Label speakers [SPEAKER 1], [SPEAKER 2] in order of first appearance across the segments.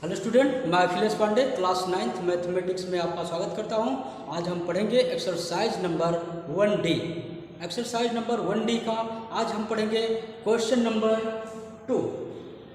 [SPEAKER 1] Hello student, मैं Akhilesh Pandey class 9th mathematics में आपका स्वागत करता हूं। आज हम पढ़ेंगे exercise number 1D। Exercise number 1D का आज हम पढ़ेंगे क्वेश्चन नंबर 2।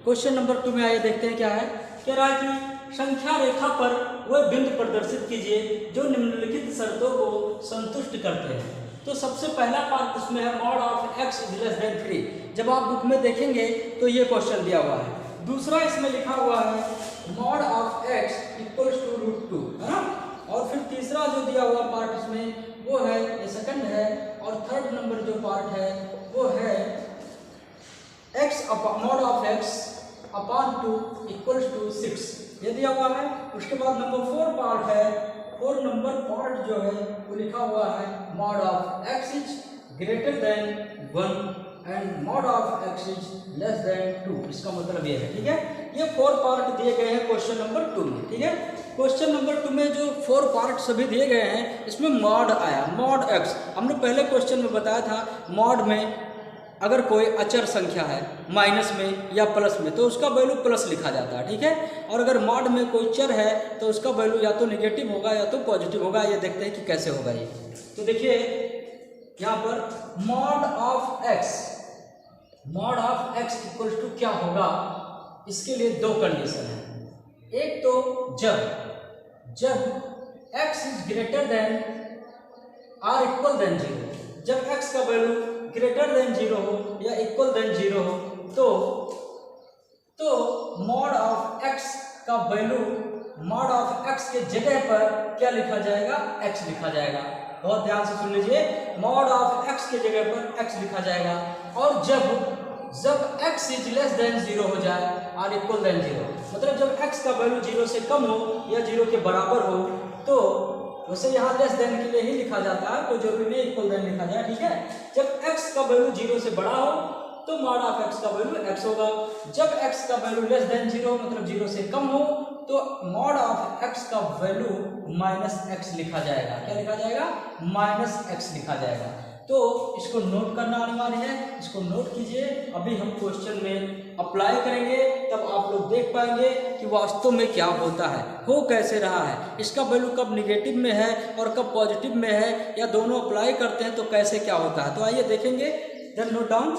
[SPEAKER 1] क्वेश्चन नंबर 2 में आइए देखते हैं क्या है। कह रहा है कि संख्या रेखा पर वह बिंदु प्रदर्शित कीजिए जो निम्नलिखित शर्तों को संतुष्ट करते हैं। तो सबसे पहला पार्ट इसमें है mod of x is less than 3। जब आप बुक में देखेंगे तो ये क्वेश्चन दिया हुआ है। दूसरा इसमें लिखा हुआ है mod of x equals to √2, है ना। और फिर तीसरा जो दिया हुआ पार्ट इसमें वो है, ये सेकंड है, और थर्ड नंबर जो पार्ट है वो है x mod of x upon 2 equals to 6, ये दिया हुआ है। उसके बाद नंबर 4 पार्ट है, 4 नंबर पार्ट जो है वो लिखा हुआ है mod of x is greater then 1 and mod of x is less then 2। इसका मतलब ये है, ठीक है। ये 4 पार्ट दिए गए हैं क्वेश्चन नंबर 2 में, ठीक है। क्वेश्चन नंबर 2 में जो 4 पार्ट सभी दिए गए हैं इसमें मॉड आया, मॉड x। हमने पहले क्वेश्चन में बताया था मॉड में अगर कोई अचर संख्या है माइनस में या प्लस में तो उसका वैल्यू प्लस लिखा जाता है, ठीक है। और अगर मॉड में कोई चर है तो उसका वैल्यू या तो नेगेटिव होगा या तो पॉजिटिव होगा। ये देखते हैं कि कैसे होगा ये। तो देखिए यहाँ पर mod of x equals to क्या होगा, इसके लिए 2 कंडीशन है। एक तो जब x is greater than or equal than 0, जब x का वैल्यू ग्रेटर देन 0 हो या इक्वल देन 0 हो तो मॉड ऑफ x का वैल्यू मॉड ऑफ x के जगह पर क्या लिखा जाएगा, x लिखा जाएगा। बहुत ध्यान से सुन लीजिए, मॉड ऑफ x के जगह पर x लिखा जाएगा। और जब x इज लेस देन 0 हो जाए और इक्वल देन 0, मतलब जब x का वैल्यू 0 से कम हो या 0 के बराबर हो, तो वैसे यहाँ लेस देन के लिए ही लिखा जाता है, कोई जरूरी नहीं इक्वल देन लिखा जाए, ठीक है। जब x का वैल्यू 0 से बड़ा हो तो मॉड ऑफ x का वैल्यू x होगा। जब x का वैल्यू लेस देन 0 मतलब 0 से कम हो तो मॉड ऑफ x का वैल्यू -x लिखा जाएगा। क्या लिखा जाएगा, -x लिखा जाएगा। तो इसको नोट करना अनिवार्य है, इसको नोट कीजिए। अभी हम क्वेश्चन में अप्लाई करेंगे तब आप लोग देख पाएंगे कि वास्तव में क्या होता है, हो कैसे रहा है, इसका वैल्यू कब निगेटिव में है और कब पॉजिटिव में है, या दोनों अप्लाई करते हैं तो कैसे क्या होता है। तो आइए देखेंगे, देन नोट डाउन।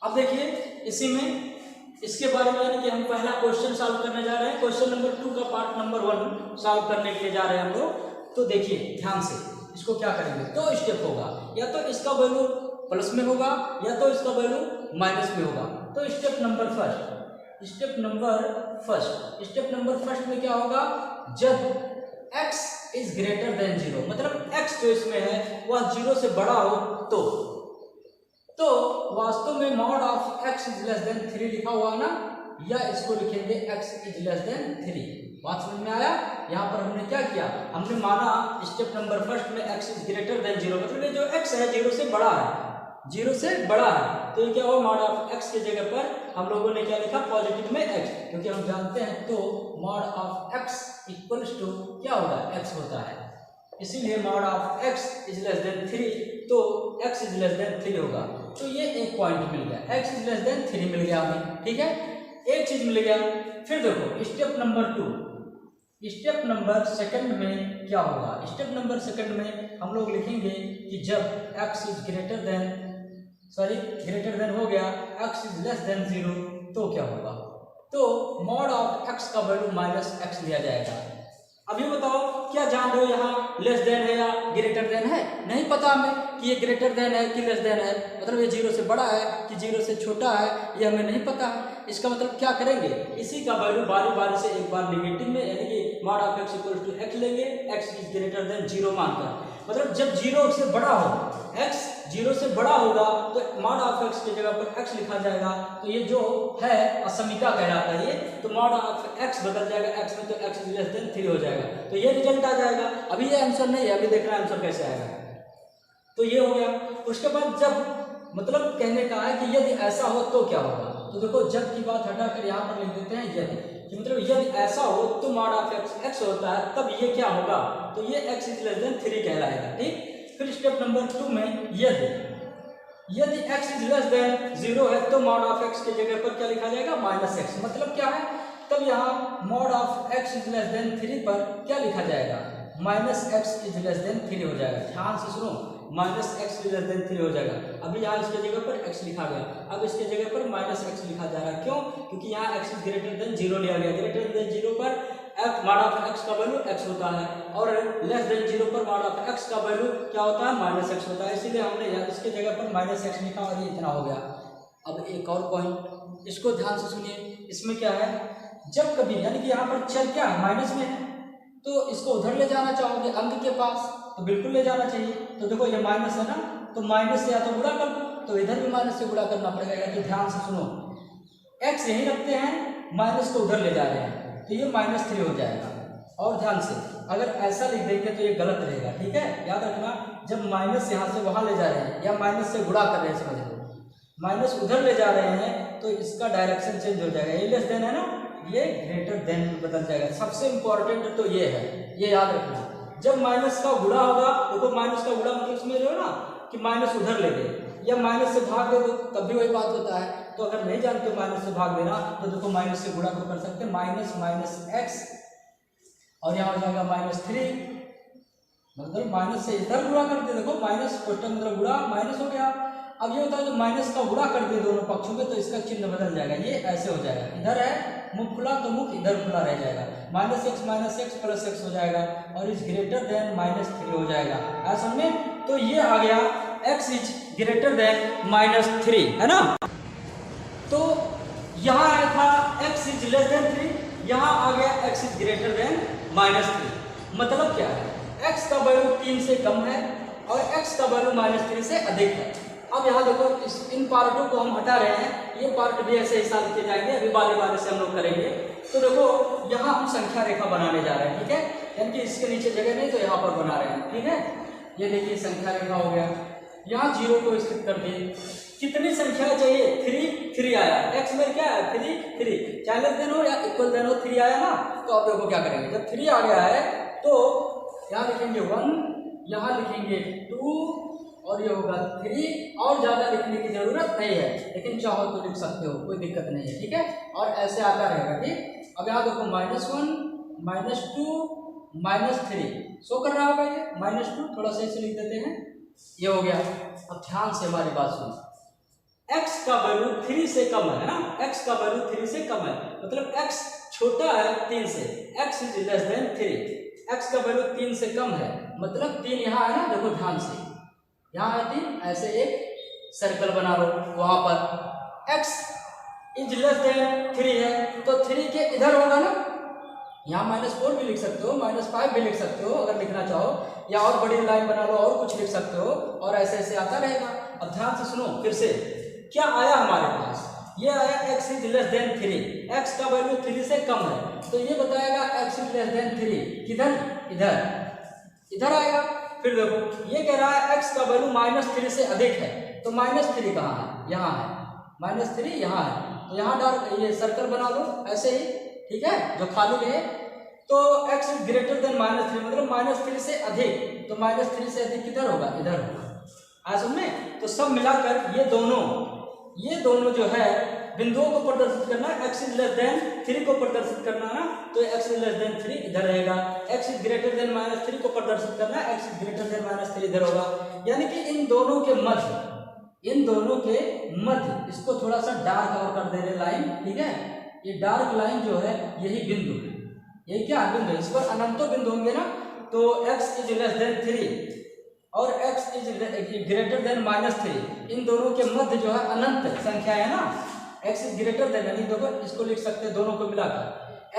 [SPEAKER 1] अब देखिए इसी में इसके बारे में यानी कि हम पहला क्वेश्चन सॉल्व करने जा रहे हैं। क्वेश्चन नंबर 2 का पार्ट नंबर 1 सॉल्व करने के लिए जा रहे हैं हम लोग। तो देखिए ध्यान से, इसको क्या करेंगे, 2 स्टेप होगा, या तो इसका वैल्यू प्लस में होगा या तो इसका वैल्यू माइनस में होगा। तो स्टेप नंबर फर्स्ट में क्या होगा, जब x इज ग्रेटर देन 0, मतलब x जो इसमें है वह 0 से बड़ा हो तो वास्तव में mod of x is less than 3 लिखा हुआ है ना, या इसको लिखेंगे x इज लेस देन 3। बात समझ में आया। यहाँ पर हमने क्या किया, हमने माना स्टेप नंबर फर्स्ट में x इज ग्रेटर देन 0, मतलब ये जो x है 0 से बड़ा है, तो ये क्या हुआ, मॉड ऑफ x के जगह पर हम लोगों ने क्या लिखा, पॉजिटिव में x, क्योंकि हम जानते हैं तो mod of x equals to क्या होगा, x होता है। इसीलिए mod of x is less than 3 तो x इज लेस देन 3 होगा। तो ये एक पॉइंट मिल गया, x इज लेस देन 3 मिल गया हमें, ठीक है, एक चीज मिल गया। फिर देखो step number 2, step number second में क्या होगा। स्टेप नंबर सेकंड में हम लोग लिखेंगे कि जब x इज ग्रेटर देन हो गया, x इज लेस देन 0 तो क्या होगा, तो मॉड ऑफ x का वैल्यू -x लिया जाएगा। अभी बताओ क्या जान रहे हो, यहाँ लेस देन है या ग्रेटर देन है, नहीं पता हमें कि ये ग्रेटर देन है कि लेस देन है, मतलब ये 0 से बड़ा है कि 0 से छोटा है, ये हमें नहीं पता है। इसका मतलब क्या करेंगे, इसी का वैल्यू बारी से एक बार नेगेटिव में, यानी कि mod of x equal to x लेंगे, x इज ग्रेटर देन 0 मानकर, मतलब जब 0 से बड़ा हो, x 0 से बड़ा होगा तो मॉड ऑफ x की जगह पर x लिखा जाएगा। तो ये जो है असमीका कहलाता है ये, तो मॉड ऑफ x बदल जाएगा x में, तो x इज लेस देन 3 हो जाएगा। तो ये रिजल्ट आ जाएगा। अभी ये आंसर नहीं है, अभी देख रहे हैं आंसर कैसे आएगा। तो ये हो गया। उसके बाद जब मतलब कहने का है कि यदि ऐसा हो तो क्या होगा, तो देखो जब की बात हटाकर यहाँ पर लिख देते हैं यदि, कि मतलब यदि ऐसा हो तो मॉड ऑफ x होता है, तब ये क्या होगा, तो ये x इज लेस देन 3 कहलाएगा, ठीक। फिर स्टेप नंबर 2 में यदि x इज लेस देन 0 है तो मॉड ऑफ x की जगह पर क्या लिखा जाएगा, -x। मतलब क्या है, तब यहाँ mod of x is less than 3 पर क्या लिखा जाएगा, -x इज लेस देन 3 हो जाएगा। ध्यान से सुनो, -x इज लेस देन 3 हो जाएगा। अभी यहाँ इसके जगह पर x लिखा गया, अब इसके जगह पर -x लिखा जा रहा है। क्यों? क्योंकि यहाँ x इज ग्रेटर देन 0 लिया गया। ग्रेटर देन 0 पर f मॉड ऑफ x का वैल्यू x होता है, और लेस देन 0 पर मॉड ऑफ x का वैल्यू क्या होता है, -x होता है। इसीलिए हमने यहाँ इसके जगह पर -x लिखा और ये इतना हो गया। अब एक और पॉइंट, इसको ध्यान से सुनिए। इसमें क्या है, जब कभी यानी कि यहाँ पर चल क्या है, माइनस में है, तो इसको उधर ले जाना चाहोगे अंक के पास तो बिल्कुल ले जाना चाहिए। तो देखो ये माइनस है ना, तो माइनस से या तो गुणा कर दो, तो इधर भी माइनस से गुणा करना पड़ेगा। तो ध्यान से सुनो, x यहीं रखते हैं, माइनस को उधर ले जा रहे हैं, तो ये -3 हो जाएगा। और ध्यान से अगर ऐसा लिख देंगे तो ये गलत रहेगा, ठीक है, याद रखना। जब माइनस यहाँ से वहाँ ले जा रहे हैं या माइनस से गुणा कर रहे हैं, समझ लो माइनस उधर ले जा रहे हैं, तो इसका डायरेक्शन चेंज हो जाएगा। ये लेस देन है ना, ये ग्रेटर देन बदल जाएगा। सबसे इंपॉर्टेंट तो ये है, ये याद रखना। जब माइनस का गुणा होगा, देखो माइनस का गुणा मतलब समझ रहे हो ना, कि माइनस उधर ले गए या माइनस से भाग दे दो, तब भी वही बात होता है। तो अगर नहीं जानते हो माइनस से भाग देना, तो देखो माइनस से गुणा तो कर सकते हैं, -x, और यहाँ हो जाएगा -3, मतलब माइनस से इधर गुणा कर दे। देखो माइनस क्वेश्चन मतलब गुणा माइनस हो गया। अब ये होता है जो माइनस का गुणा कर दे दोनों पक्षों में, तो इसका चिन्ह बदल जाएगा। ये ऐसे हो जाएगा, इधर है मुख खुला तो मुख इधर खुला रह जाएगा, -x प्लस x हो जाएगा, और इज ग्रेटर देन -3 हो जाएगा। ऐसा में तो ये आ गया x इज ग्रेटर देन -3, है ना। तो यहाँ आया था x इज लेस देन 3, यहाँ आ गया x इज ग्रेटर देन -3। मतलब क्या है, x का वैल्यू 3 से कम है और x का वैल्यू -3 से अधिक है। अब यहाँ देखो इन पार्टों को हम हटा रहे हैं, ये पार्ट भी ऐसे ही साल किए जाएंगे, अभी बारी से हम लोग करेंगे। तो देखो यहाँ हम संख्या रेखा बनाने जा रहे हैं, ठीक है, यानी कि इसके नीचे जगह नहीं तो यहाँ पर बना रहे हैं, ठीक है। ये देखिए संख्या रेखा हो गया, यहाँ 0 को स्थित कर दिए। कितनी संख्या चाहिए, 3 आया। x में क्या है, 3 चाहे लेस देन हो या इक्वल देन हो, 3 आया ना। तो अब देखो क्या करेंगे, जब 3 आ गया है तो यहाँ लिखेंगे 1, यहाँ लिखेंगे 2, और ये होगा 3। और ज्यादा लिखने की जरूरत नहीं है, लेकिन चाहो तो लिख सकते हो, कोई दिक्कत नहीं है, ठीक है। और ऐसे आता रहेगा, ठीक। अब यहाँ देखो -1, -2, -3 शो कर रहा होगा ये, -2 थोड़ा सा इसे लिख देते हैं, ये हो गया। अब ध्यान से हमारी बात सुनो, x का वैल्यू 3 से कम है ना, x का वैल्यू 3 से कम है, मतलब x छोटा है 3 से, x is less than 3। x का वैल्यू 3 से कम है, मतलब 3 यहाँ है ना, देखो ध्यान से, यहाँ है 3, ऐसे एक सर्कल बना लो वहां पर। x इज लेस देन 3 है, तो 3 के इधर होगा ना, यहाँ -4 भी लिख सकते हो, -5 भी लिख सकते हो अगर लिखना चाहो, या और बड़ी लाइन बना लो और कुछ लिख सकते हो, और ऐसे ऐसे आता रहेगा। अब ध्यान से सुनो फिर से, क्या आया हमारे पास, ये आया x is less than 3, x का वैल्यू 3 से कम है, तो ये बताएगा x इज लेस देन 3 किधर, इधर आएगा। फिर देखो ये कह रहा है x का वैल्यू -3 से अधिक है, तो -3 कहाँ है, यहाँ है, -3 यहाँ है, तो यहाँ डाल ये सर्कल बना लो ऐसे ही, ठीक है, जो खाली है। तो x इज ग्रेटर देन -3, मतलब -3 से अधिक, तो -3 से अधिक किधर होगा, इधर होगा। आज में तो सब मिलाकर ये दोनों जो है बिंदुओं को प्रदर्शित करना, x इज लेस देन 3 को प्रदर्शित करना ना, तो x इज लेस देन 3 इधर रहेगा, x इज ग्रेटर देन -3 को प्रदर्शित करना, x इज ग्रेटर देन -3 इधर होगा। यानी कि इन दोनों के मध्य इसको थोड़ा सा डार्क और कर दे रहे लाइन, ठीक है। ये डार्क लाइन जो है यही बिंदु है, यही क्या बिंदु है, इस पर अनंतो बिंदु होंगे ना, तो x इज लेस देन 3 और x इज ग्रेटर देन -3, इन दोनों के मध्य जो है अनंत संख्या है ना, x इज ग्रेटर देन, यानी देखो इसको लिख सकते हैं दोनों को मिलाकर,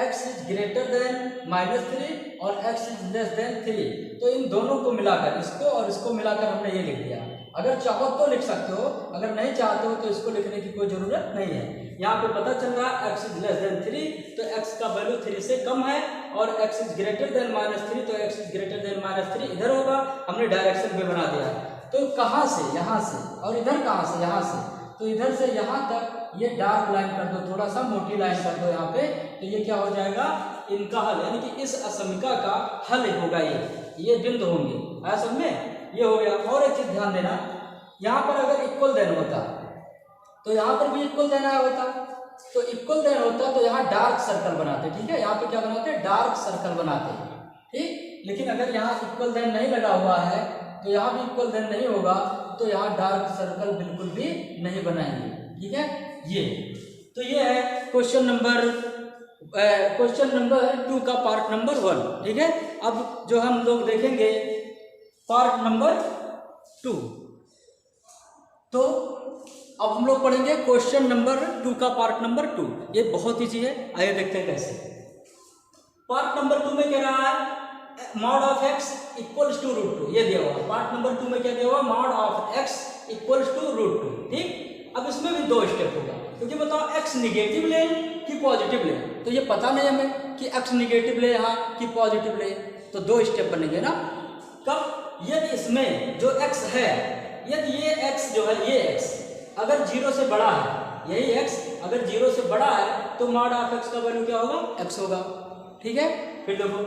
[SPEAKER 1] x इज ग्रेटर देन -3 और x इज लेस देन 3, तो इन दोनों को मिलाकर, इसको और इसको मिलाकर हमने ये लिख दिया। अगर चाहो तो लिख सकते हो, अगर नहीं चाहते हो तो इसको लिखने की कोई जरूरत नहीं है। यहाँ पे पता चल रहा है x इज लेस देन 3, तो x का वैल्यू 3 से कम है, और x इज ग्रेटर देन -3, तो x इज ग्रेटर देन -3 इधर होगा। हमने डायरेक्शन भी बना दिया, तो कहाँ से, यहाँ से, और इधर कहाँ से, यहाँ से, तो इधर से यहाँ तक ये डार्क लाइन कर दो, थोड़ा सा मोटी लाइन कर दो यहाँ पे, तो ये क्या हो जाएगा, इनका हल, यानी कि इस असमिका का हल होगा, ये बिंदु होंगे। ऐसा में ये हो गया। और एक चीज ध्यान देना, यहाँ पर अगर इक्वल देन होता तो यहाँ पर भी इक्वल देन आया होता, तो इक्वल देन होता तो यहाँ डार्क सर्कल बनाते, ठीक है, यहाँ पे क्या बनाते हैं, डार्क सर्कल बनाते, ठीक। लेकिन अगर यहाँ इक्वल देन नहीं लगा हुआ है तो यहाँ भी इक्वल देन नहीं होगा, तो यहाँ डार्क सर्कल बिल्कुल भी नहीं बनाएंगे, ठीक है। ये तो ये है क्वेश्चन नंबर 2 का पार्ट नंबर 1, ठीक है। अब जो हम लोग देखेंगे पार्ट नंबर 2, तो अब हम लोग पढ़ेंगे क्वेश्चन नंबर 2 का पार्ट नंबर 2। ये बहुत ईजी है, आइए देखते हैं कैसे। पार्ट नंबर 2 में कह रहा है mod of x equals to √2, ये दिया हुआ। पार्ट नंबर 2 में क्या दिया हुआ, mod of x equals to √2, ठीक। अब इसमें भी 2 स्टेप होगा, क्योंकि बताओ x निगेटिव ले कि पॉजिटिव ले, तो ये पता नहीं हमें कि x निगेटिव ले यहाँ कि पॉजिटिव ले, तो 2 स्टेप बनेंगे ना। कब, यदि इसमें जो x है, यदि ये x जो है, ये x अगर 0 से बड़ा है, यही x अगर 0 से बड़ा है तो मॉड ऑफ x का वैल्यू क्या होगा, x होगा, ठीक है। फिर देखो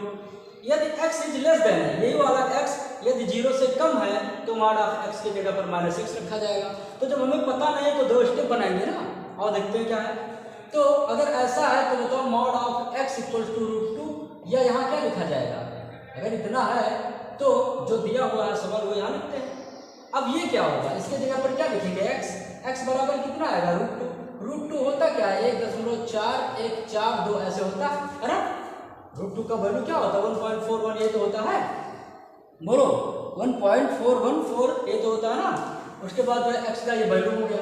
[SPEAKER 1] यदि x इज लेस देन है, यही वाला x यदि 0 से कम है तो मॉड ऑफ x की जगह पर -x रखा जाएगा। तो जब हमें पता नहीं है तो 2 स्टेप बनाएंगे ना, और देखते हैं क्या है। तो अगर ऐसा है तो बताओ mod of x equals to √2, या यहाँ क्या लिखा जाएगा, अगर इतना है तो जो दिया हुआ है सवाल वो यहाँ लिखते हैं। अब ये क्या होगा, इसके जगह पर क्या लिखेंगे, x बराबर कितना आएगा, √2 होता क्या है, 1.4142 ऐसे होता है ना। √2 का वैल्यू क्या होता है, 1.41, ये तो होता है, बोलो 1.414 ये तो होता है ना। उसके बाद जो है x का ये वैल्यू हो गया।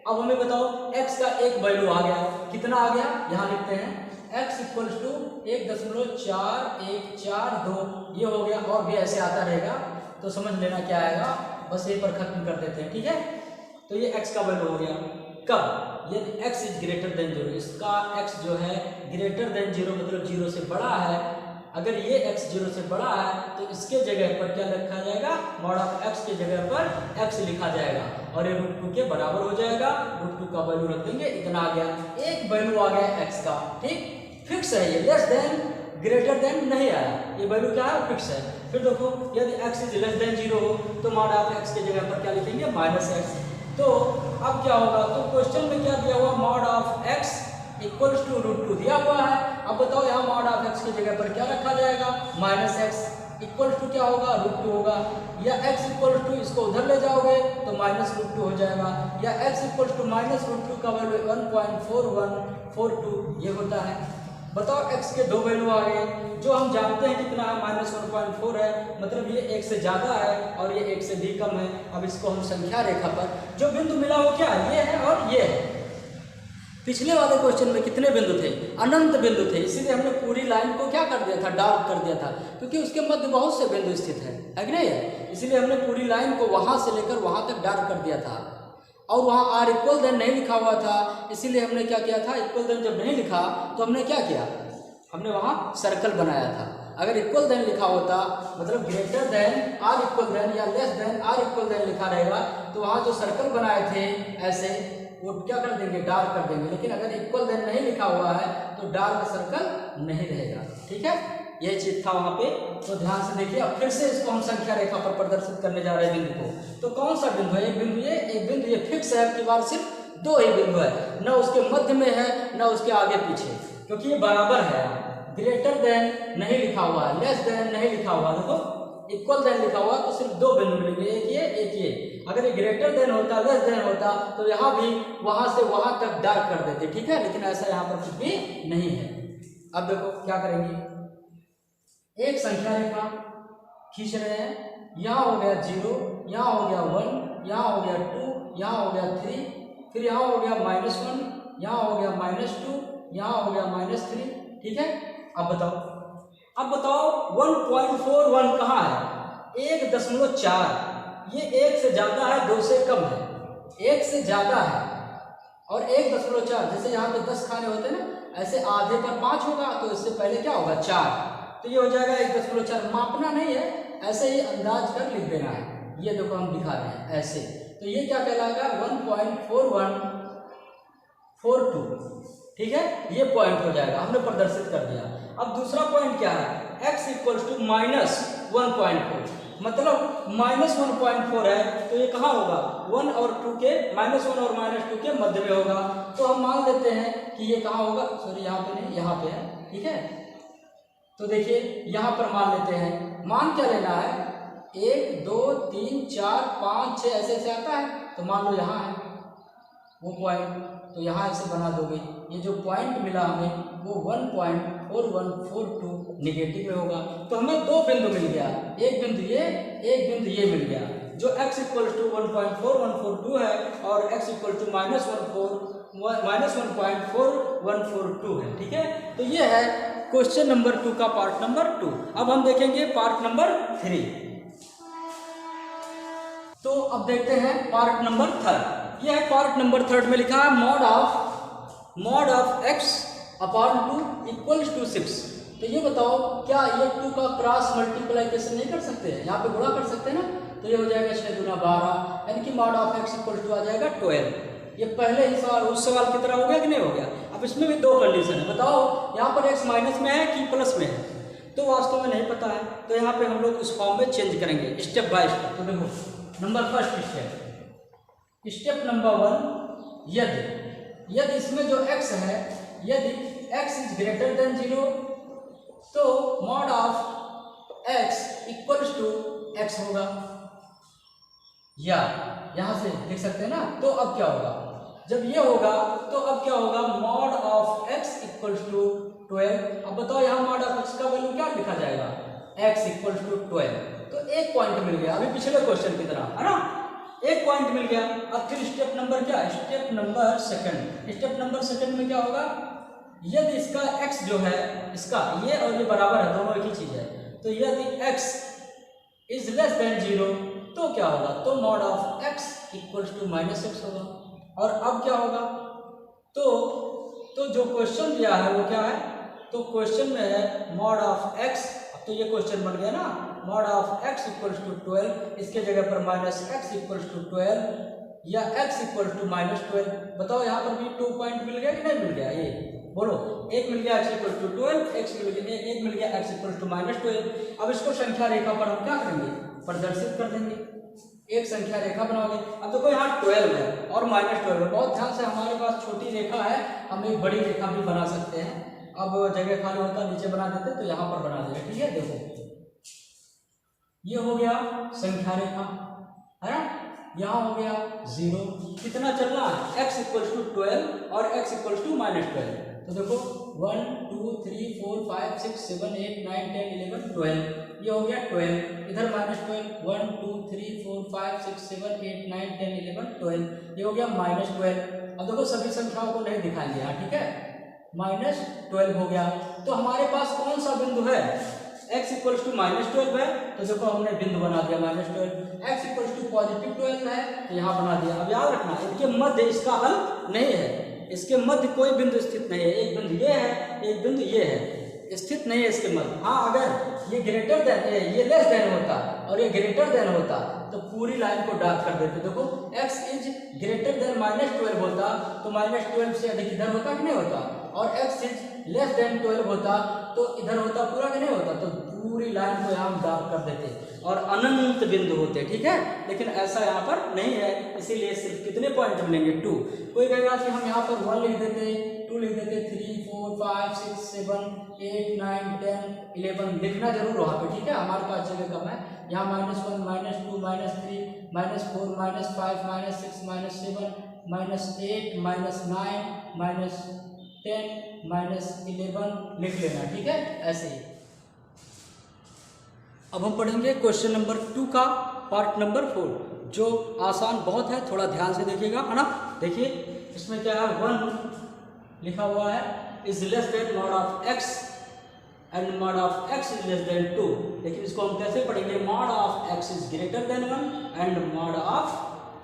[SPEAKER 1] अब हमें बताओ x का एक वैल्यू आ गया, कितना आ गया, यहाँ लिखते हैं x इक्वल्स टू 1.4142, ये हो गया। और भी ऐसे आता रहेगा तो समझ लेना क्या आएगा, बस ये पर खत्म कर देते हैं, ठीक है। तो ये x का वैल्यू हो गया। कब, यदि x इज ग्रेटर देन 0, इसका x जो है ग्रेटर देन 0 मतलब 0 से बड़ा है। अगर ये x 0 से बड़ा है तो इसके जगह पर क्या लिखा जाएगा, मॉड ऑफ x के जगह पर x लिखा जाएगा, और ये √2 के बराबर हो जाएगा। √2 का वैल्यू रख देंगे, इतना आ गया, एक वैल्यू आ गया x का, ठीक, फिक्स है ये, लेस देन ग्रेटर देन नहीं आया, ये वैल्यू क्या है, फिक्स है। फिर देखो यदि x इज लेस देन 0 हो तो मॉड ऑफ x के जगह पर क्या लिखेंगे, -x। तो अब क्या होगा, तो क्वेश्चन में क्या दिया हुआ, mod of x equals to √2 दिया हुआ है। अब बताओ यहाँ मॉड ऑफ x की जगह पर क्या रखा जाएगा, -x इक्वल्स टू क्या होगा, √2 होगा, या x इक्वल्स टू इसको उधर ले जाओगे तो -√2 हो जाएगा, या x इक्वल्स टू -√2 का वैल्यू 1.4142 ये होता है। बताओ x के 2 वैल्यू आ गए, जो हम जानते हैं कितना है, -1.4 है, मतलब ये 1 से ज़्यादा है और ये 1 से भी कम है। अब इसको हम संख्या रेखा पर जो बिंदु मिला वो क्या, ये है और ये है। पिछले वाले क्वेश्चन में कितने बिंदु थे, अनंत बिंदु थे, इसीलिए हमने पूरी लाइन को क्या कर दिया था, डार्क कर दिया था, क्योंकि उसके मध्य बहुत से बिंदु स्थित है कि नहीं है। इसीलिए हमने पूरी लाइन को वहाँ से लेकर वहाँ तक डार्क कर दिया था। और वहाँ r इक्वल देन नहीं लिखा हुआ था, इसीलिए हमने क्या किया था, इक्वल देन जब नहीं लिखा तो हमने क्या किया, हमने वहाँ सर्कल बनाया था। अगर इक्वल देन लिखा होता मतलब greater than r equal than या less than r equal than लिखा रहेगा तो वहाँ जो सर्कल बनाए थे ऐसे वो क्या कर देंगे, डार्क कर देंगे। लेकिन अगर इक्वल देन नहीं लिखा हुआ है तो डार्क सर्कल नहीं रहेगा, ठीक है। यही चीज था वहाँ पे, तो ध्यान से देखिए। अब फिर से इसको हम संख्या रेखा पर प्रदर्शित करने जा रहे हैं बिंदु को। तो कौन सा बिंदु है, एक बिंदु ये फिक्स है, आपकी बार सिर्फ 2 ही बिंदु है, न उसके मध्य में है न उसके आगे पीछे, क्योंकि ये बराबर है। ग्रेटर देन नहीं लिखा हुआ है, लेस देन नहीं लिखा हुआ, देखो इक्वल देन लिखा हुआ, तो सिर्फ 2 बिंदु मिलेंगे, एक ये एक ये। अगर ये ग्रेटर देन होता, लेस देन होता तो यहाँ भी वहां से वहां तक डार्क कर देते, ठीक है। लेकिन ऐसा यहाँ पर कुछ भी नहीं है। अब देखो क्या करेंगे, एक संख्या रेखा खींच रहे हैं, यहाँ हो गया 0, यहाँ हो गया 1, यहाँ हो गया 2, यहाँ हो गया 3, फिर यहाँ हो गया -1, यहाँ हो गया -2, यहाँ हो गया -3, ठीक है। अब बताओ 1.41 कहाँ है, 1.4, ये 1 से ज़्यादा है 2 से कम है, 1 से ज़्यादा है और 1.4, जैसे यहाँ पे 10 खाने होते हैं ना, ऐसे आधे पर 5 होगा तो इससे पहले क्या होगा 4, तो ये हो जाएगा 1.4। मापना नहीं है, ऐसे ही अंदाज कर लिख देना है। ये देखो हम दिखा रहे हैं ऐसे, तो ये क्या कहलाएगा 1.4142, ठीक है, ये पॉइंट हो जाएगा, हमने प्रदर्शित कर दिया। अब दूसरा पॉइंट क्या है, x इक्वल्स टू -1.4, मतलब -1.4 है, तो ये कहाँ होगा 1 और 2 के, -1 और -2 के मध्य में होगा। तो हम मान लेते हैं कि ये कहाँ होगा, सॉरी यहाँ पे नहीं, यहाँ पे है, ठीक है। तो देखिए यहाँ पर मान लेते हैं, मान क्या लेना है, 1 2 3 4 5 6 ऐसे ऐसे आता है, तो मान लो यहाँ है वो पॉइंट, तो यहाँ ऐसे बना दोगे। ये जो पॉइंट मिला हमें वो 1.4142 नेगेटिव में होगा। तो हमें दो बिंदु मिल गया, एक बिंदु ये मिल गया, जो x इक्वल टू 1.4142 है और x इक्वल टू -1.4142 है, ठीक है। तो ये है क्वेश्चन नंबर 2 का पार्ट नंबर 2। अब हम देखेंगे पार्ट नंबर 3। तो अब देखते हैं पार्ट नंबर 3। यह है पार्ट नंबर 3 में लिखा है mod of x upon 2 equals to 6। तो ये बताओ क्या ये 2 का क्रॉस मल्टीप्लिकेशन नहीं कर सकते हैं, यहाँ पे गुणा कर सकते हैं ना। तो ये हो जाएगा 6 दूना 12, यानी कि mod of x equal to आ जाएगा 12। ये पहले ही सवाल उस सवाल की तरह हो गया कि नहीं हो गया। अब इसमें भी दो कंडीशन है, बताओ यहाँ पर x माइनस में है कि प्लस में है, तो वास्तव में नहीं पता है। तो यहाँ पे हम लोग उस फॉर्म में चेंज करेंगे स्टेप बाय स्टेप। तो देखो नंबर फर्स्ट स्टेप नंबर 1, यदि इसमें जो x है, यदि x इज ग्रेटर देन 0, तो mod of x equals to x होगा, या यहां से लिख सकते हैं ना। तो अब क्या होगा, जब ये होगा तो अब क्या होगा, mod of x equals to 12। अब बताओ यहाँ मॉड ऑफ x का वैल्यू क्या लिखा जाएगा, x इक्वल्स टू 12। तो एक पॉइंट मिल गया, अभी पिछले क्वेश्चन की तरह है ना, एक पॉइंट मिल गया। अब फिर स्टेप नंबर क्या, स्टेप नंबर सेकंड में क्या होगा, यदि इसका x जो है, इसका ये और ये बराबर है, दोनों एक ही चीज है, तो यदि x इज लेस देन 0 तो क्या होगा, तो mod of x equals to -x होगा। और अब क्या होगा, तो जो क्वेश्चन दिया है वो क्या है, तो क्वेश्चन में है मॉड ऑफ x। अब तो ये क्वेश्चन बन गया ना, mod of x equals to 12, इसके जगह पर -x इक्वल्स टू 12 या x इक्वल्स टू -12। बताओ यहाँ पर भी 2 पॉइंट मिल गया कि नहीं मिल गया, ये बोलो। एक मिल गया x इक्वल्स टू 12, एक मिल गया x इक्वल्स टू -12। अब इसको संख्या रेखा पर हम क्या करेंगे, प्रदर्शित कर देंगे, एक संख्या रेखा बनाओगे। अब देखो यहाँ 12 है और -12 है, बहुत ध्यान से, हमारे पास छोटी रेखा है, हम एक बड़ी रेखा भी बना सकते हैं। अब जगह खाली होता नीचे बना देते, तो यहाँ पर बना देंगे, ठीक है। देखो ये हो गया संख्या रेखा, है ना, यहाँ हो गया 0। कितना चलना है, x इक्वल्स टू 12 और x इक्वल्स टू -12। तो देखो 1 2 3 4 5 6 7 8 9 10 11 12, ये हो गया 12, इधर -12, 1 2 3 4 5 6 7 8 9 10 11 12, ये हो गया -12। अब देखो सभी संख्याओं को नहीं दिखाएंगे यहाँ, ठीक है, -12 हो गया। तो हमारे पास कौन सा बिंदु है, x इक्वल्स टू -12 है, तो देखो हमने बिंदु बना दिया -12। x इक्वल्स टू +12 है, तो यहाँ बना दिया। अब याद रखना इनके मध्य इसका हल नहीं है, इसके मध्य कोई बिंदु स्थित नहीं है, एक बिंदु ये है, एक बिंदु ये है, स्थित नहीं है इसके मध्य। हाँ अगर ये ग्रेटर देन, ये लेस देन होता और ये ग्रेटर देन होता तो पूरी लाइन को डार्क कर देते। देखो x इज ग्रेटर देन -12 होता तो -12 से अधिक इधर होता कि नहीं होता, और x इज लेस देन 12 होता तो इधर होता पूरा कि नहीं होता, तो पूरी लाइन को यहाँ डार्क कर देते और अनंत बिंदु होते, ठीक है। लेकिन ऐसा यहाँ पर नहीं है, इसीलिए सिर्फ कितने पॉइंट मिलेंगे, 2। कोई कहेगा कि हम यहाँ पर 1 लिख देते, 2 लिख देते, 3 4 5 6 7 8 9 10 11 लिखना जरूर वहाँ पे, ठीक है, हमारे पास जगह कम है। यहाँ -1 -2 -3 -4 -5 -6 -7 -8 -10 -11 लिख लेना, ठीक है, ऐसे ही। अब हम पढ़ेंगे क्वेश्चन नंबर 2 का पार्ट नंबर 4, जो आसान बहुत है, थोड़ा ध्यान से देखिएगा, है ना। देखिए इसमें क्या है, 1 लिखा हुआ है, is less then mod of x and mod of x is less then 2। लेकिन इसको हम कैसे पढ़ेंगे, mod of x is greater then 1 and mod of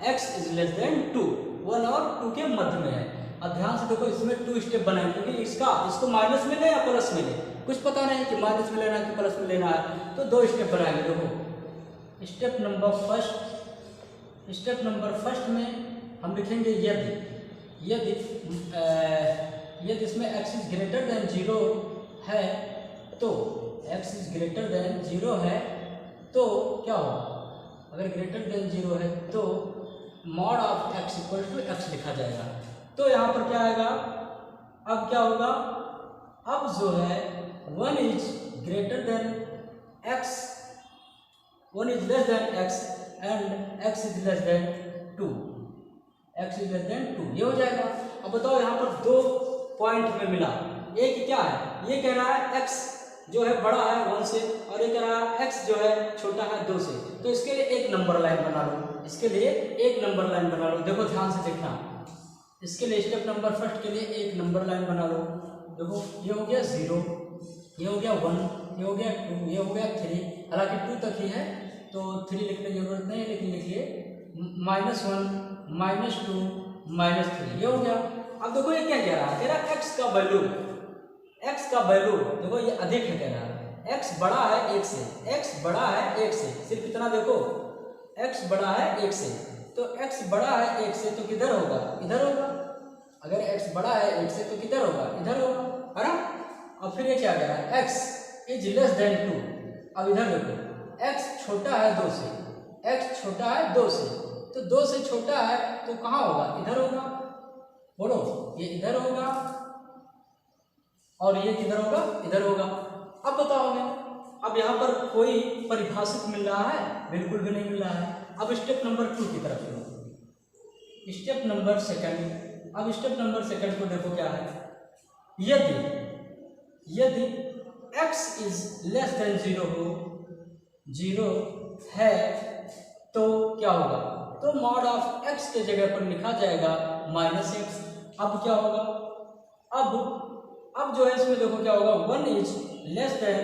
[SPEAKER 1] x is less then 2। 1 और 2 के मध्य में है। अब ध्यान से देखो, इसमें 2 स्टेप बनाए, क्योंकि इसको माइनस मिले या प्लस मिले कुछ पता नहीं कि माइनस में लेना है कि प्लस में लेना है, तो 2 स्टेप बनाएंगे। देखो स्टेप नंबर फर्स्ट में हम लिखेंगे यदि इसमें x इज ग्रेटर देन 0 है, तो x इज ग्रेटर देन 0 है तो क्या होगा, अगर ग्रेटर देन 0 है तो mod of x equal to x लिखा जाएगा। तो यहाँ पर क्या आएगा, अब क्या होगा, अब जो है 1 is greater then x, 1 is less then x and x is less then 2, x is less then 2, ये हो जाएगा। अब बताओ यहाँ पर 2 पॉइंट में मिला, एक क्या है, ये कह रहा है x जो है बड़ा है 1 से और ये कह रहा है x जो है छोटा है 2 से, तो इसके लिए एक नंबर लाइन बना लो, इसके लिए एक नंबर लाइन बना लो। देखो ध्यान से देखना, इसके लिए स्टेप नंबर फर्स्ट के लिए एक नंबर लाइन बना लो। देखो ये हो गया 0, ये हो गया 1, ये हो गया 2, ये हो गया 3, हालांकि 2 तक ही है तो 3 लिखने की जरूरत नहीं है, लेकिन लिखिए -1 -2 -3, ये हो गया। अब देखो ये क्या कह रहा है, कह रहा है x का वैल्यू देखो ये अधिक है, कह रहा है x बड़ा है 1 से, x बड़ा है 1 से, सिर्फ इतना देखो x बड़ा है 1 से, तो x बड़ा है 1 से तो किधर होगा, इधर होगा। अगर x बड़ा है 1 से तो किधर होगा, इधर होगा, है ना। अब फिर ये क्या कह रहा है, x इज लेस देन 2, अब इधर देखो x छोटा है 2 से, x छोटा है 2 से, तो 2 से छोटा है तो कहाँ होगा, इधर होगा, बोलो ये इधर होगा और ये किधर होगा, इधर होगा। अब बताओ हमें, अब यहाँ पर कोई परिभाषित मिल रहा है, बिल्कुल भी नहीं मिल रहा है। अब स्टेप नंबर 2 की तरफ चलो, स्टेप नंबर सेकंड। अब स्टेप नंबर सेकंड को देखो क्या है, यदि x इज लेस देन 0 हो, 0 है तो क्या होगा, तो मॉड ऑफ x के जगह पर लिखा जाएगा -x। अब क्या होगा, अब जो है इसमें देखो क्या होगा, 1 इज लेस देन,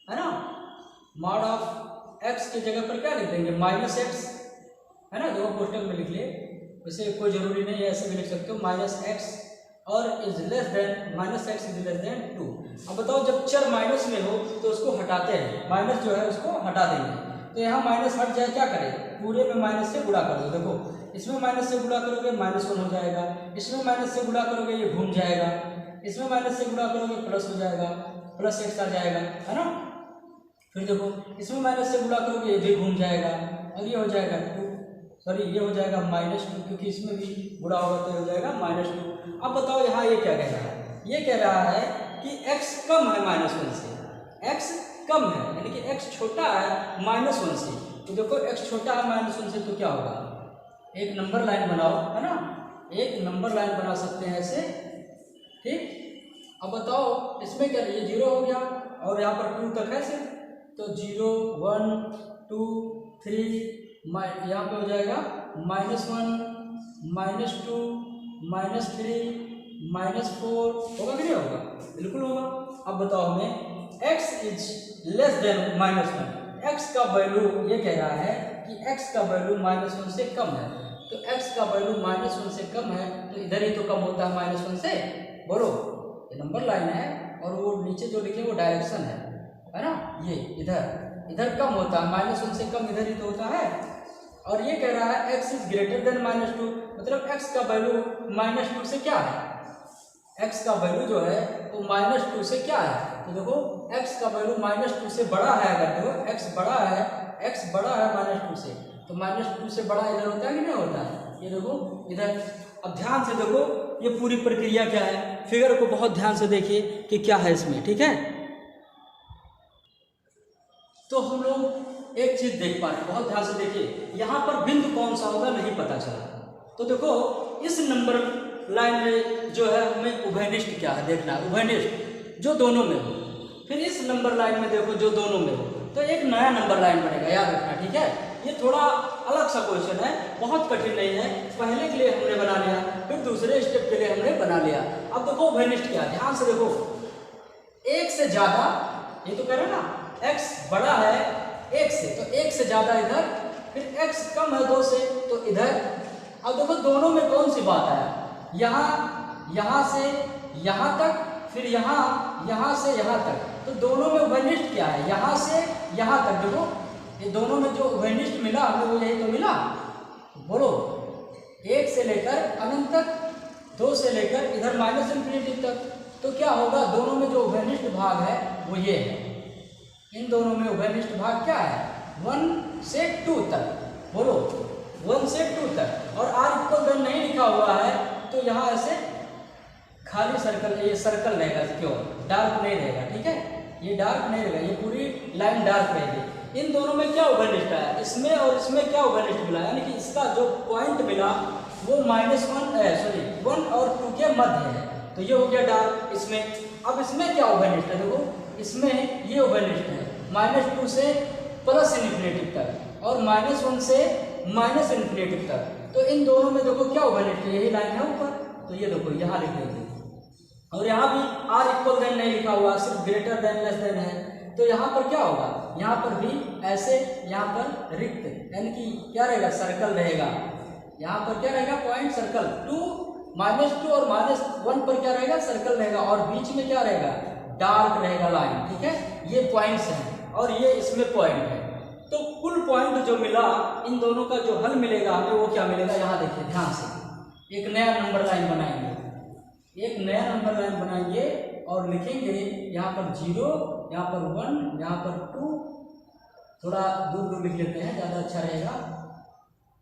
[SPEAKER 1] है ना, मॉड ऑफ x के जगह पर क्या लिख देंगे -x, है ना। देखो पोस्टर में लिख लिए, वैसे कोई जरूरी नहीं है, ऐसे भी लिख सकते हो -x और is less then -x is less then 2। अब बताओ जब चर माइनस में हो तो उसको हटाते हैं, माइनस जो है उसको हटा देंगे, तो यहाँ माइनस हट जाए, क्या करें, पूरे में माइनस से गुणा कर दो। देखो इसमें माइनस से गुणा करोगे -1 हो जाएगा, इसमें माइनस से गुणा करोगे ये घूम जाएगा, इसमें माइनस से गुणा करोगे प्लस हो जाएगा, +x आ जाएगा, है ना। फिर देखो इसमें माइनस से गुणा करोगे ये भी घूम जाएगा और ये हो जाएगा 2, सॉरी ये हो जाएगा -2, क्योंकि इसमें भी गुणा होगा तो हो जाएगा -2। अब बताओ यहाँ ये क्या कह रहा है, ये कह रहा है कि x कम है -1 से, x कम है यानी कि x छोटा है -1 से, तो देखो x छोटा है -1 से तो क्या होगा, एक नंबर लाइन बनाओ, है ना, एक नंबर लाइन बना सकते हैं ऐसे, ठीक। अब बताओ इसमें क्या, ये 0 हो गया और यहाँ पर 2 तक है सिर्फ, तो 0 1 2 3, यहाँ पे हो जाएगा -1 -2 -3 -4, होगा कि नहीं होगा, बिल्कुल होगा। अब बताओ हमें x is less then -1, x का वैल्यू ये कह रहा है कि x का वैल्यू -1 से कम है, तो x का वैल्यू -1 से कम है तो इधर ही तो कम होता है -1 से, बोलो ये नंबर लाइन है और वो नीचे जो लिखे वो डायरेक्शन है ना, ये इधर कम होता है, -1 से कम इधर ही तो होता है। और ये कह रहा है x इज ग्रेटर देन -2, मतलब x का वैल्यू -2 से क्या है, x का वैल्यू जो है वो -2 से क्या है, तो देखो x का वैल्यू -2 से बड़ा है, अगर देखो x बड़ा है -2 से, तो -2 से बड़ा इधर होता है कि नहीं होता है, ये देखो इधर। अब ध्यान से देखो ये पूरी प्रक्रिया क्या है, फिगर को बहुत ध्यान से देखिए कि क्या है इसमें, ठीक है। तो हम लोग एक चीज देख पा रहे हैं, बहुत ध्यान से देखिए, यहाँ पर बिंदु कौन सा होगा नहीं पता चला, तो देखो इस नंबर लाइन में जो है हमें उभयनिष्ठ क्या है देखना है, उभयनिष्ठ जो दोनों में हो। फिर इस नंबर लाइन में देखो जो दोनों में हो, तो एक नया नंबर लाइन बनेगा, याद रखना, ठीक है। ये थोड़ा अलग सा क्वेश्चन है, बहुत कठिन नहीं है, पहले के लिए हमने बना लिया, फिर दूसरे स्टेप के लिए हमने बना लिया। अब देखो उभयनिष्ठ क्या, ध्यान से देखो, 1 से ज़्यादा, ये तो कह रहे ना x बड़ा है 1 से, तो 1 से ज़्यादा इधर, फिर x कम है 2 से तो इधर। अब देखो दोनों में कौन सी बात है, यहाँ से यहाँ तक, फिर यहाँ से यहाँ तक, तो दोनों में उभयनिष्ठ क्या है, यहाँ से यहाँ तक। देखो ये दोनों में जो उभयनिष्ठ मिला हमें वो यही तो मिला, बोलो 1 से लेकर अनंत तक, 2 से लेकर इधर -∞ तक, तो क्या होगा, दोनों में जो उभयनिष्ठ भाग है वो ये है, इन दोनों में उभयनिष्ठ भाग क्या है? 1 से 2 तक। बोलो 1 से 2 तक। और r इक्वल देन नहीं लिखा हुआ है तो यहाँ ऐसे खाली सर्कल, ये सर्कल रहेगा, क्यों डार्क नहीं रहेगा, ठीक है, ये डार्क नहीं रहेगा, ये पूरी लाइन डार्क रहेगी। इन दोनों में क्या उभयनिष्ठ है? इसमें और इसमें क्या उभयनिष्ठ मिला, यानी कि इसका जो पॉइंट मिला वो -1 और 2 के मध्य है, तो ये हो गया डार्क। इसमें अब इसमें क्या उभयनिष्ठ है? देखो इसमें ये उभयनिष्ठ है -2 से +∞ तक और -1 से -∞ तक। तो इन दोनों में देखो क्या उभयनिष्ठ है, यही लाइन है ऊपर, तो ये देखो यहाँ लिख देंगे। और यहाँ भी r इक्वल देन नहीं लिखा हुआ, सिर्फ ग्रेटर देन लेस देन है, तो यहाँ पर क्या होगा? यहाँ पर भी ऐसे, यहाँ पर रिक्त, यानी कि क्या रहेगा? सर्कल रहेगा। यहाँ पर क्या रहेगा? Point circle. -2 और -1 पर क्या रहेगा? सर्कल रहेगा। और बीच में क्या रहेगा? डार्क रहेगा लाइन, ठीक है। ये पॉइंट्स हैं और ये इसमें पॉइंट है। तो कुल पॉइंट जो मिला, इन दोनों का जो हल मिलेगा हमें, वो क्या मिलेगा? यहाँ देखिए ध्यान से, एक नया नंबर लाइन बनाएंगे, एक नया नंबर लाइन बनाएंगे और लिखेंगे यहाँ पर 0, यहाँ पर 1, यहाँ पर 2, थोड़ा दूर दूर लिख लेते हैं, ज़्यादा अच्छा रहेगा।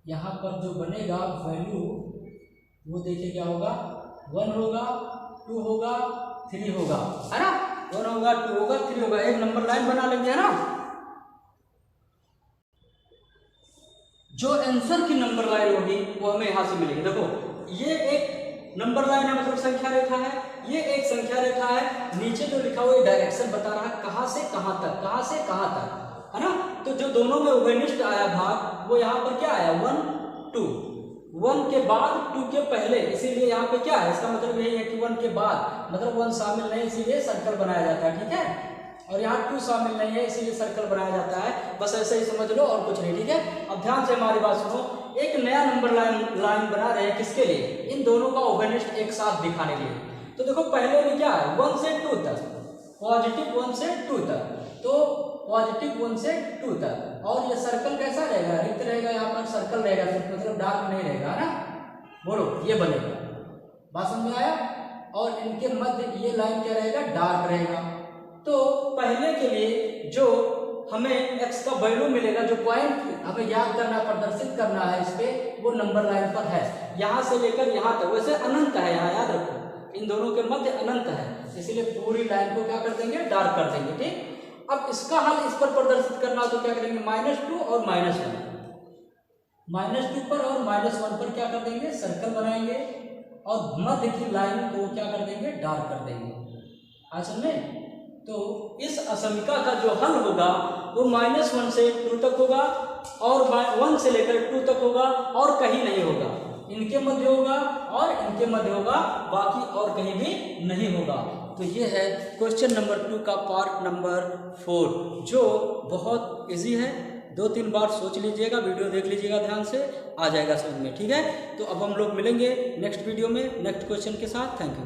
[SPEAKER 1] यहाँ पर जो बनेगा वैल्यू वो देखिए क्या होगा? 1 होगा, 2 होगा, 3 होगा, है ना? 1 होगा, 2 होगा, 3 होगा, एक नंबर लाइन बना लेंगे, है ना। जो आंसर की नंबर लाइन होगी वो हमें यहाँ से मिलेगी। देखो ये एक नंबर लाइन है, मतलब संख्या रेखा है, ये एक संख्या रेखा है, नीचे जो लिखा हुआ है डायरेक्शन बता रहा है कहाँ से कहाँ तक, कहाँ से कहाँ तक, है ना। तो जो दोनों में उभयनिष्ठ आया भाग वो यहाँ पर क्या आया? 1, 2, 1 के बाद 2 के पहले, इसीलिए यहाँ पे क्या है? इसका मतलब यही है कि 1 के बाद, मतलब 1 शामिल नहीं, इसीलिए सर्कल बनाया जाता है, ठीक है। और यहाँ 2 शामिल नहीं है, इसीलिए सर्कल बनाया जाता है। बस ऐसे ही समझ लो और कुछ नहीं, ठीक है। अब ध्यान से हमारी बात सुनो, एक नया नंबर लाइन बना रहे हैं, किसके लिए? इन दोनों का उभयनिष्ठ एक साथ दिखाने के लिए। तो देखो पहले में क्या है? 1 से 2 तक, पॉजिटिव 1 से 2 तक, तो पॉजिटिव 1 से 2 तक। और ये सर्कल कैसा रहेगा? रिक्त रहेगा, यहाँ पर सर्कल रहेगा, मतलब डार्क नहीं रहेगा, ना। बोलो ये बनेगा, बात समझ में आया? और इनके मध्य ये लाइन क्या रहेगा? डार्क रहेगा। तो पहले के लिए जो हमें x का वैल्यू मिलेगा, जो पॉइंट हमें याद करना, प्रदर्शित करना है इस पे, वो नंबर लाइन पर है, यहाँ से लेकर यहाँ तक। वैसे अनंत है, यहाँ याद रखो, इन दोनों के मध्य अनंत है, इसीलिए पूरी लाइन को क्या कर देंगे? डार्क कर देंगे, ठीक। अब इसका हल इस पर प्रदर्शित करना, तो क्या करेंगे? -2 और -1, -2 पर और -1 पर क्या कर देंगे? सर्कल बनाएंगे और मध्य की लाइन को क्या कर देंगे? डार्क कर देंगे। आज समझे? तो इस असमिका का जो हल होगा वो -1 से 2 तक होगा और 1 से लेकर 2 तक होगा और कहीं नहीं होगा। इनके मध्य होगा और इनके मध्य होगा, बाकी और कहीं भी नहीं होगा। तो ये है क्वेश्चन नंबर 2 का पार्ट नंबर 4, जो बहुत इजी है। 2-3 बार सोच लीजिएगा, वीडियो देख लीजिएगा ध्यान से, आ जाएगा समझ में, ठीक है। तो अब हम लोग मिलेंगे नेक्स्ट वीडियो में नेक्स्ट क्वेश्चन के साथ। Thank you.